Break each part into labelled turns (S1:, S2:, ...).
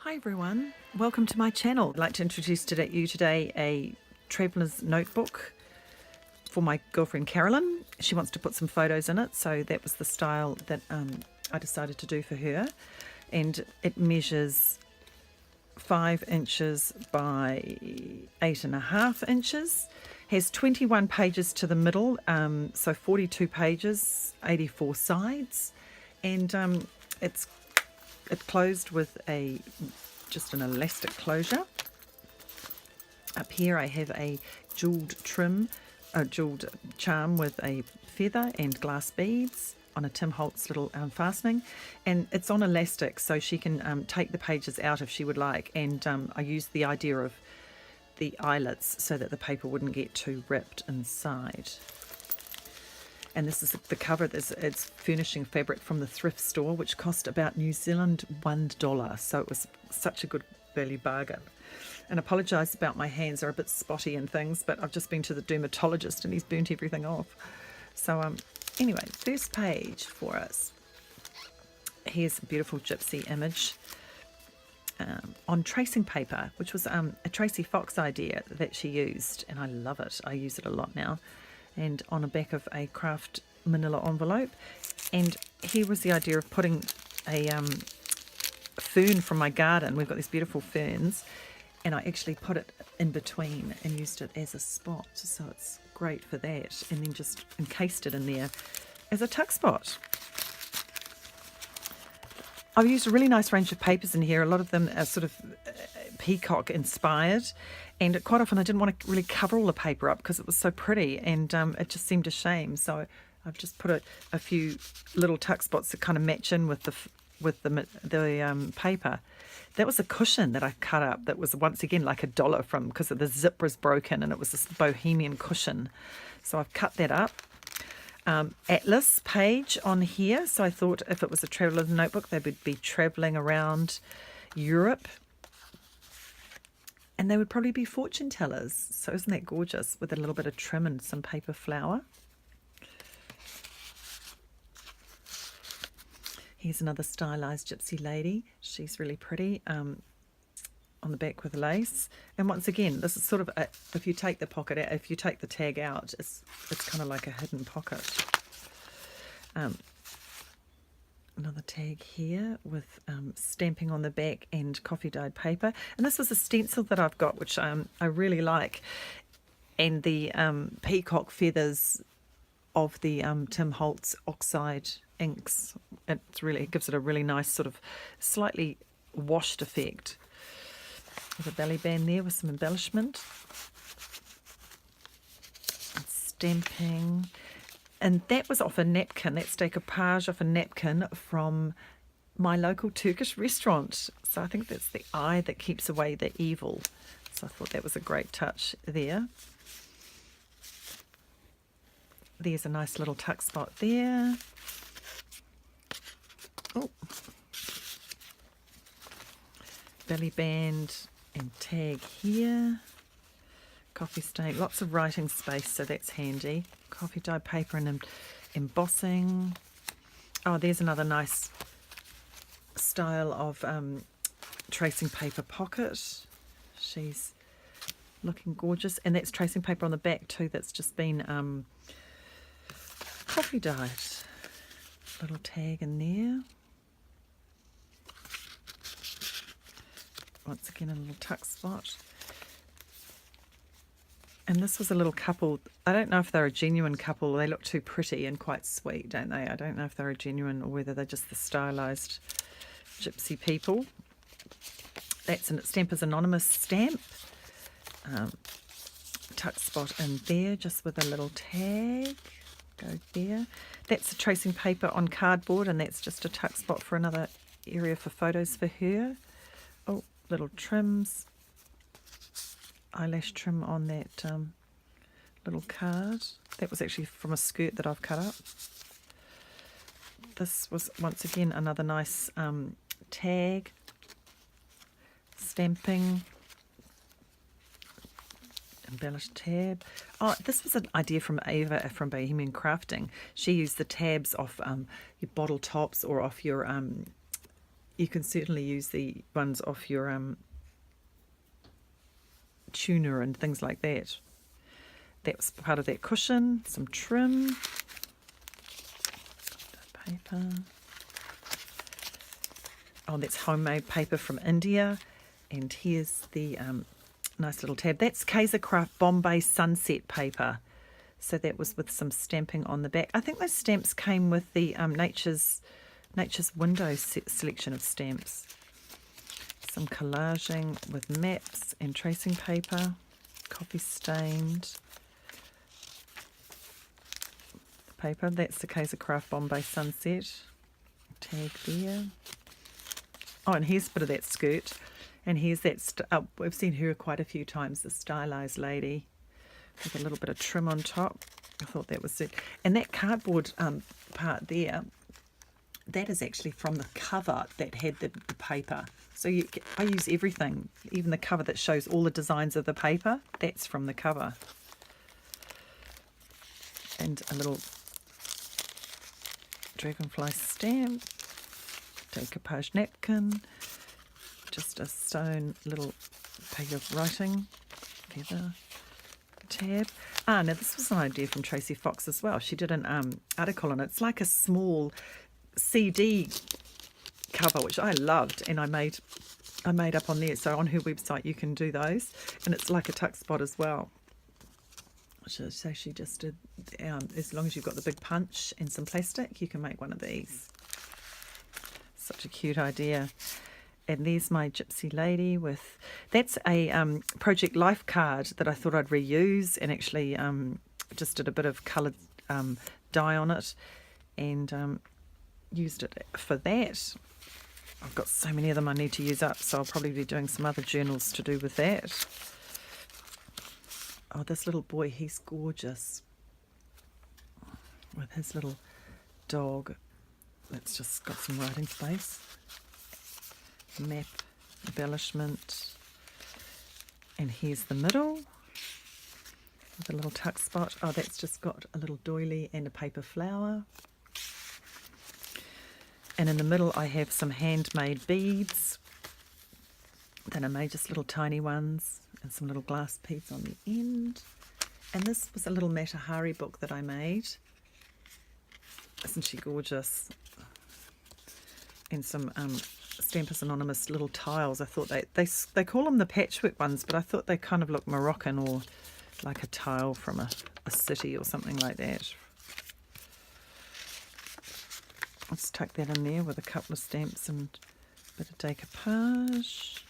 S1: Hi everyone, welcome to my channel. I'd like to introduce you today a traveller's notebook for my girlfriend Carolyn. She wants to put some photos in it, so that was the style that I decided to do for her. And it measures 5 inches by 8.5 inches, has 21 pages to the middle, so 42 pages, 84 sides, and it's closed with just an elastic closure. Up here I have a jeweled charm with a feather and glass beads on a Tim Holtz little fastening, and it's on elastic so she can take the pages out if she would like, and I used the idea of the eyelets so that the paper wouldn't get too ripped inside. And this is the cover. It's furnishing fabric from the thrift store, which cost about New Zealand $1. So it was such a good value bargain. And I apologise about my hands, they're a bit spotty and things, but I've just been to the dermatologist and he's burnt everything off. So anyway, first page for us. Here's a beautiful Gypsy image on tracing paper, which was a Tracy Fox idea that she used, and I love it. I use it a lot now. And on the back of a craft manila envelope, and here was the idea of putting a fern from my garden. We've got these beautiful ferns, and I actually put it in between and used it as a spot, so it's great for that, and then just encased it in there as a tuck spot. I've used a really nice range of papers in here. A lot of them are sort of peacock inspired, and quite often I didn't want to really cover all the paper up because it was so pretty, and it just seemed a shame. So I've just put a few little tuck spots that kind of match in with the paper. That was a cushion that I cut up that was once again like $1 from, because the zip was broken, and it was this bohemian cushion. So I've cut that up. Atlas page on here. So I thought if it was a traveller's notebook, they would be travelling around Europe, and they would probably be fortune tellers. So isn't that gorgeous, with a little bit of trim and some paper flower. Here's another stylized gypsy lady. She's really pretty, on the back with lace. And once again, this is sort of if you take the pocket out, if you take the tag out, it's kind of like a hidden pocket. Another tag here with stamping on the back and coffee dyed paper, and this was a stencil that I've got, which I really like, and the peacock feathers of the Tim Holtz oxide inks. It gives it a really nice sort of slightly washed effect. There's a belly band there with some embellishment and stamping. And that was off a napkin. That's decoupage off a napkin from my local Turkish restaurant. So I think that's the eye that keeps away the evil. So I thought that was a great touch there. There's a nice little tuck spot there. Oh, belly band and tag here. Coffee stain, lots of writing space, so that's handy. Coffee dyed paper and embossing. Oh, there's another nice style of tracing paper pocket. She's looking gorgeous, and that's tracing paper on the back too. That's just been coffee dyed. Little tag in there. Once again, a little tuck spot. And this was a little couple. I don't know if they're a genuine couple. They look too pretty and quite sweet, don't they? I don't know if they're a genuine or whether they're just the stylized gypsy people. That's a Stampers Anonymous stamp. Tuck spot in there, just with a little tag. Go there. That's a tracing paper on cardboard, and that's just a tuck spot for another area for photos for her. Oh, little trims. Eyelash trim on that little card. That was actually from a skirt that I've cut up. This was once again another nice tag, stamping, embellished tab. Oh, this was an idea from Ava from Bohemian Crafting. She used the tabs off your bottle tops or off your you can certainly use the ones off your tuna and things like that. That was part of that cushion. Some trim. Paper. Oh, that's homemade paper from India. And here's the nice little tab. That's Kaiser Craft Bombay Sunset paper. So that was with some stamping on the back. I think those stamps came with the Nature's Window selection of stamps. Some collaging with maps and tracing paper. Coffee stained paper. That's the Kaiser Craft Bombay Sunset. Tag there. Oh, and here's a bit of that skirt. And here's that, we've seen her quite a few times, the stylized lady with a little bit of trim on top. I thought that was it. And that cardboard part there, that is actually from the cover that had the paper. So I use everything, even the cover that shows all the designs of the paper, that's from the cover. And a little dragonfly stamp, decoupage napkin, just a stone little peg of writing, feather, tab. Now this was an idea from Tracy Fox as well. She did an article on it. It's like a small CD cover, which I loved, and I made up on there. So on her website you can do those, and it's like a tuck spot as well. So she just did, as long as you've got the big punch and some plastic, you can make one of these. Such a cute idea. And there's my Gypsy lady with, that's a Project Life card that I thought I'd reuse, and actually just did a bit of coloured dye on it and used it for that. I've got so many of them I need to use up, so I'll probably be doing some other journals to do with that. Oh, this little boy, he's gorgeous with his little dog that's just got some writing space. Map, embellishment, and here's the middle with a little tuck spot. Oh, that's just got a little doily and a paper flower. And in the middle I have some handmade beads that I made, just little tiny ones, and some little glass beads on the end. And this was a little Matahari book that I made. Isn't she gorgeous? And some Stampers Anonymous little tiles. I thought they call them the patchwork ones, but I thought they kind of look Moroccan, or like a tile from a city or something like that. Let's tuck that in there with a couple of stamps and a bit of decoupage.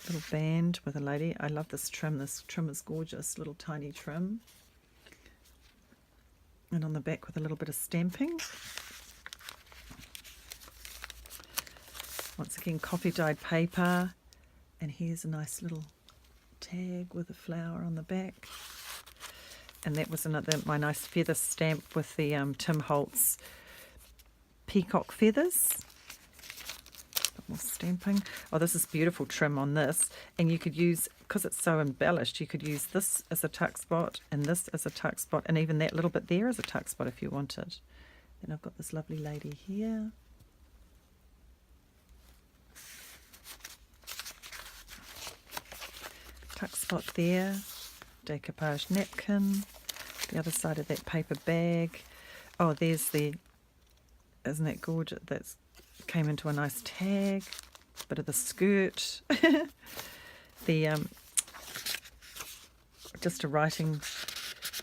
S1: Little band with a lady. I love this trim. This trim is gorgeous. Little tiny trim. And on the back with a little bit of stamping. Once again, coffee dyed paper. And here's a nice little tag with a flower on the back. And that was my nice feather stamp with the Tim Holtz peacock feathers. More stamping. Oh, this is beautiful trim on this, and you could use, because it's so embellished, you could use this as a tuck spot and this as a tuck spot, and even that little bit there as a tuck spot if you wanted. Then I've got this lovely lady here. Tuck spot there. Decoupage napkin. The other side of that paper bag. Oh, there's the, isn't that gorgeous? That's came into a nice tag. Bit of the skirt. The just a writing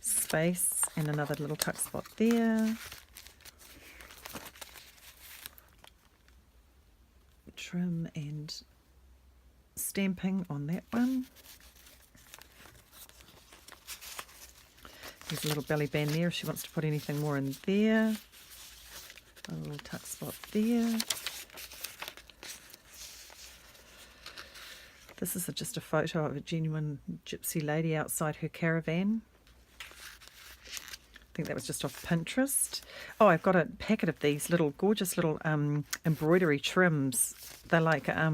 S1: space and another little tuck spot there. Trim and stamping on that one. There's a little belly band there if she wants to put anything more in there. A little tuck spot there. This is just a photo of a genuine gypsy lady outside her caravan. I think that was just off Pinterest. Oh, I've got a packet of these little gorgeous little embroidery trims. They're like a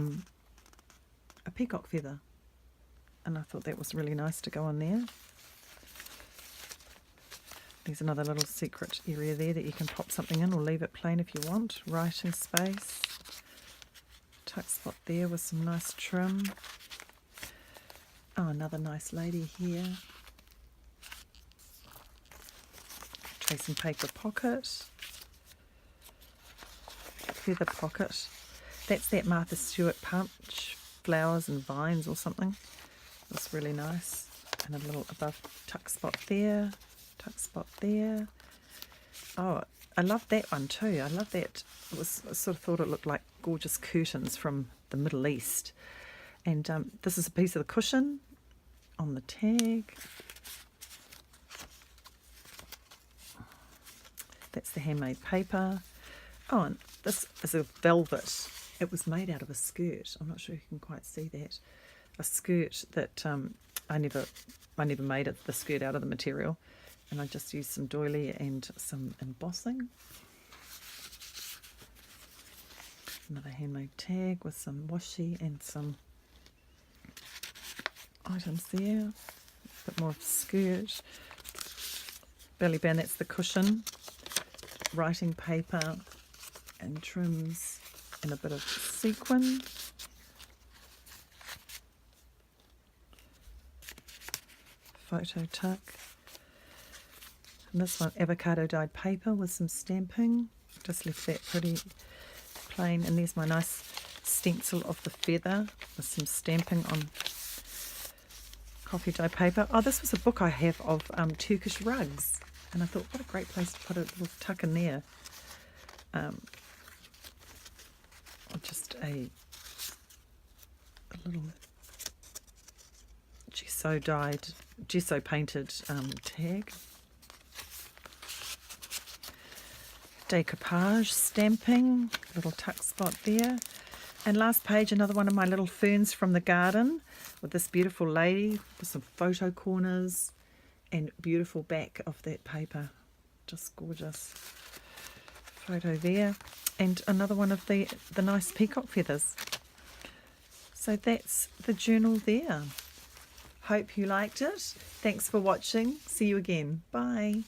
S1: peacock feather. And I thought that was really nice to go on there. There's another little secret area there that you can pop something in or leave it plain if you want. Writing space. Tuck spot there with some nice trim. Oh, another nice lady here. Tracing paper pocket. Feather pocket. That's that Martha Stewart punch, flowers and vines or something. That's really nice. And a little above tuck spot there, tuck spot there. Oh, I love that one too. I love that. I sort of thought it looked like gorgeous curtains from the Middle East. And this is a piece of the cushion on the tag. That's the handmade paper. Oh, and this is a velvet. It was made out of a skirt. I'm not sure you can quite see that. A skirt that I never made it, the skirt out of the material. And I just used some doily and some embossing. Another handmade tag with some washi and some items there. A bit more of skirt. Belly band, that's the cushion. Writing paper and trims and a bit of sequin. Photo tuck. And this one, avocado dyed paper with some stamping. Just left that pretty plain. And there's my nice stencil of the feather with some stamping on coffee dye paper. Oh, this was a book I have of Turkish rugs. And I thought, what a great place to put a little tuck in there. Just a little gesso painted tag. Decoupage stamping, little tuck spot there. And last page, another one of my little ferns from the garden with this beautiful lady with some photo corners and beautiful back of that paper. Just gorgeous. Photo there. And another one of the nice peacock feathers. So that's the journal there. Hope you liked it. Thanks for watching. See you again. Bye.